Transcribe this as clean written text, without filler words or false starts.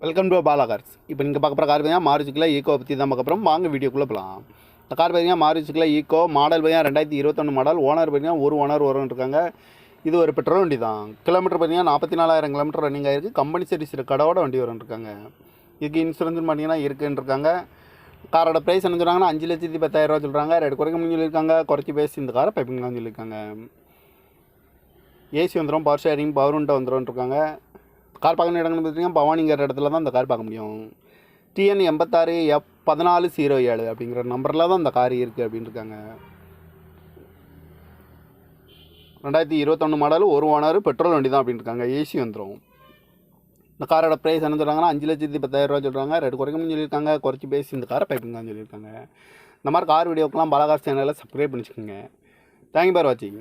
Welcome to Bala cars. இப்போ நீங்கள் பார்க்க போகிற கார் பார்த்தீங்கன்னா மாருதிக்குள்ள ஈக்கோ பற்றி தான் பார்க்க போகிறோம். வாங்க வீடியோக்குள்ளே போகலாம். இந்த கார் பார்த்தீங்கன்னா மாருதிக்குள்ள ஈக்கோ மாடல் பார்த்தீங்கன்னா 2021 மாடல். ஓனர் பார்த்தீங்கன்னா ஒரு ஓனர் வரும்னு இருக்காங்க. இது ஒரு பெட்ரோல் வண்டி தான். கிலோமீட்டர் பார்த்தீங்கன்னா 44,000 கிலோமீட்டர் ரன்னிங் ஆகிருக்கு. கம்பெனி சர்வீஸ் கடவோட வண்டி வரும்னு இருக்காங்க. இதுக்கு இன்சூரன்ஸ் பார்த்தீங்கன்னா இருக்குன்னு இருக்காங்க. காரோட ப்ரைஸ் என்ன சொல்கிறாங்கன்னா 5,10,000 சொல்கிறாங்க. ரேட் குறைக்க முடியும் சொல்லியிருக்காங்க. குறைச்சி பேசி இந்த காரை பைப்பிங்லாம் சொல்லியிருக்காங்க. ஏசி வந்துடும், பவர் ஷேரிங், பவர் விண்டோ வந்துடும் இருக்காங்க. கார் பார்க்கணும் இடங்கள்னு பார்த்தீங்கன்னா பவானிங்கிற இடத்துல தான் இந்த கார் பார்க்க முடியும். TN 86F1407 அப்படிங்கிற நம்பரில் தான் இந்த கார் இருக்குது அப்படின்னு இருக்காங்க. 2021 மாடல், ஒரு ஓனர், பெட்ரோல் வண்டி தான் அப்படின்னு இருக்காங்க. ஏசி வந்துடும். இந்த காரோட ப்ரைஸ் என்ன சொல்கிறாங்கன்னா 5,10,000 சொல்கிறாங்க. ரேட் குறைக்கணும்னு சொல்லியிருக்காங்க. குறைச்சி பேசி இந்த காரை பைப்பிங் தான் சொல்லியிருக்காங்க. இந்த மாதிரி கார் வீடியோக்கெலாம் பாலா கார் சேனலில் சப்ஸ்கிரைப் பண்ணிச்சுக்கோங்க. தேங்க்யூ ஃபார் வாட்சிங்.